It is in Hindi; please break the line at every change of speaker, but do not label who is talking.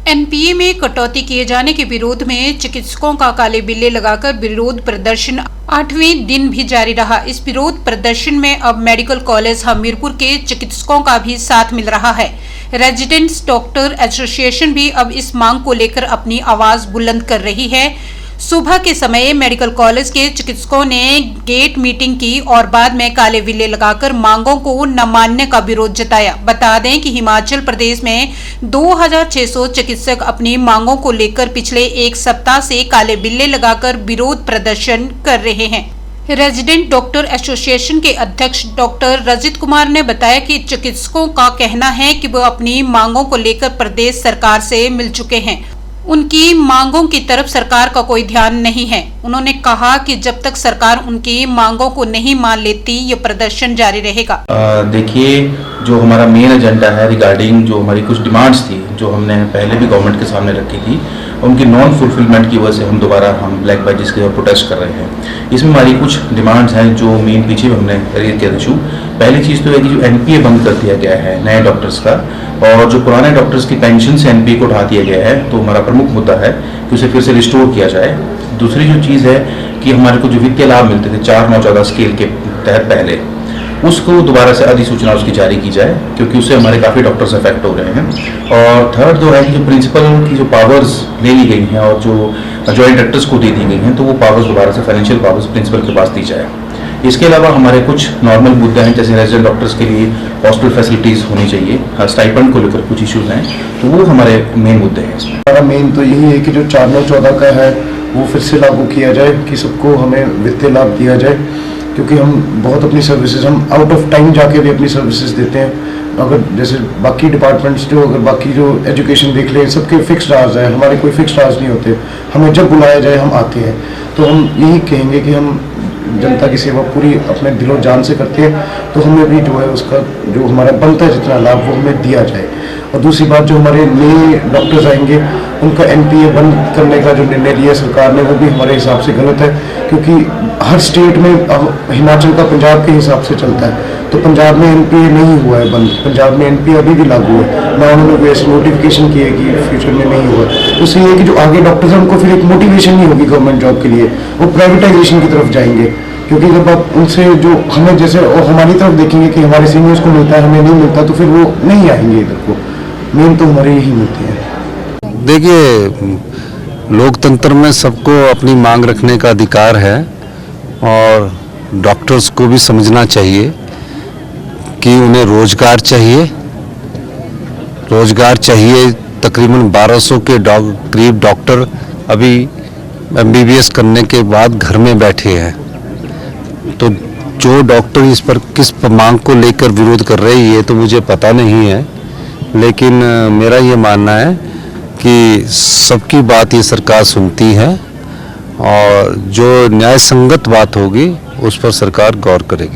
एनपीए में कटौती किए जाने के विरोध में चिकित्सकों का काले बिल्ले लगाकर विरोध प्रदर्शन 8वें दिन भी जारी रहा। इस विरोध प्रदर्शन में अब मेडिकल कॉलेज हमीरपुर के चिकित्सकों का भी साथ मिल रहा है। रेजिडेंट्स डॉक्टर एसोसिएशन भी अब इस मांग को लेकर अपनी आवाज बुलंद कर रही है। सुबह के समय मेडिकल कॉलेज के चिकित्सकों ने गेट मीटिंग की और बाद में काले बिल्ले लगाकर मांगों को न मानने का विरोध जताया। बता दें कि हिमाचल प्रदेश में 2600 चिकित्सक अपनी मांगों को लेकर पिछले एक सप्ताह से काले बिल्ले लगाकर विरोध प्रदर्शन कर रहे हैं। रेजिडेंट डॉक्टर एसोसिएशन के अध्यक्ष डॉक्टर रजित कुमार ने बताया कि चिकित्सकों का कहना है कि वो अपनी मांगों को लेकर प्रदेश सरकार से मिल चुके हैं। उनकी मांगों की तरफ सरकार का कोई ध्यान नहीं है। उन्होंने कहा कि जब तक सरकार उनकी मांगों को नहीं मान लेती ये प्रदर्शन जारी रहेगा।
देखिए, जो हमारा मेन एजेंडा है रिगार्डिंग जो हमारी कुछ डिमांड्स थी जो हमने पहले भी गवर्नमेंट के सामने रखी थी, उनकी नॉन फुलफिलमेंट की वजह से हम दोबारा ब्लैक बैजेस के प्रोटेस्ट कर रहे हैं। इसमें हमारी कुछ डिमांड्स हैं जो मेन पीछे हमने रेज किया इशू। पहली चीज़ तो है कि जो एनपीए बंद कर दिया गया है नए डॉक्टर्स का, और जो पुराने डॉक्टर्स की पेंशन से एनपीए को उठा दिया गया है, तो हमारा प्रमुख मुद्दा है कि उसे फिर से रिस्टोर किया जाए। दूसरी जो चीज़ है कि हमारे को जो वित्तीय लाभ मिलते थे 4/9/14 स्केल के तहत पहले, उसको दोबारा से अधिसूचना उसकी जारी की जाए, क्योंकि उससे हमारे काफ़ी डॉक्टर्स अफेक्ट हो रहे हैं। और थर्ड जो है कि जो प्रिंसिपल की जो पावर्स ले ली गई हैं और जो जॉइंट डायरेक्टर्स को दे दी गई हैं, तो वो पावर्स दोबारा से फाइनेंशियल पावर्स प्रिंसिपल के पास दी जाए। इसके अलावा हमारे कुछ नॉर्मल मुद्दे हैं, जैसे रेजिडेंट डॉक्टर्स के लिए हॉस्पिटल फैसिलिटीज़ होनी चाहिए, स्टाइपेंड को लेकर कुछ इश्यूज हैं, तो वो हमारे मेन मुद्दे हैं। इसमें
हमारा मेन तो यही है कि जो 4/9/14 का है वो फिर से लागू किया जाए, कि सबको हमें वित्तीय लाभ दिया जाए, क्योंकि हम बहुत अपनी सर्विसेज हम आउट ऑफ टाइम जाके भी अपनी सर्विसेज देते हैं। अगर जैसे बाकी डिपार्टमेंट्स जो अगर बाकी जो एजुकेशन देख लें, सबके फिक्स्ड आवर्स है, हमारे कोई फिक्स्ड आवर्स नहीं होते। हमें जब बुलाया जाए हम आते हैं। तो हम यही कहेंगे कि हम जनता की सेवा पूरी अपने दिलो जान से करते हैं, तो हमें भी जो है उसका जो हमारा बनता है जितना लाभ वो हमें दिया जाए। और दूसरी बात, जो हमारे नए डॉक्टर्स आएंगे उनका एनपीए बंद करने का जो निर्णय लिया सरकार ने, वो भी हमारे हिसाब से गलत है, क्योंकि हर स्टेट में अब हिमाचल का पंजाब के हिसाब से चलता है, तो पंजाब में एनपीए नहीं हुआ है बंद, पंजाब में एनपीए अभी भी लागू है। ना उन्होंने कोई ऐसी नोटिफिकेशन की है कि फ्यूचर में नहीं हुआ। उससे ये कि जो आगे डॉक्टर्स हैं उनको फिर एक मोटिवेशन नहीं होगी गवर्नमेंट जॉब के लिए, वो प्राइवेटाइजेशन की तरफ जाएंगे। क्योंकि जब आप उनसे जो हमें जैसे और हमारी तरफ देखेंगे कि हमारे सीनियर्स को मिलता है, हमें नहीं मिलता, तो फिर वो नहीं आएंगे इधर को। मेन तो हमारे यही मुद्दे हैं।
देखिए, लोकतंत्र में सबको अपनी मांग रखने का अधिकार है, और डॉक्टर्स को भी समझना चाहिए कि उन्हें रोजगार चाहिए। तकरीबन 1200 के करीब डॉक्टर अभी एमबीबीएस करने के बाद घर में बैठे हैं। तो जो डॉक्टर इस पर किस मांग को लेकर विरोध कर रहे हैं ये तो मुझे पता नहीं है, लेकिन मेरा ये मानना है कि सबकी बात ये सरकार सुनती है, और जो न्याय संगत बात होगी उस पर सरकार गौर करेगी।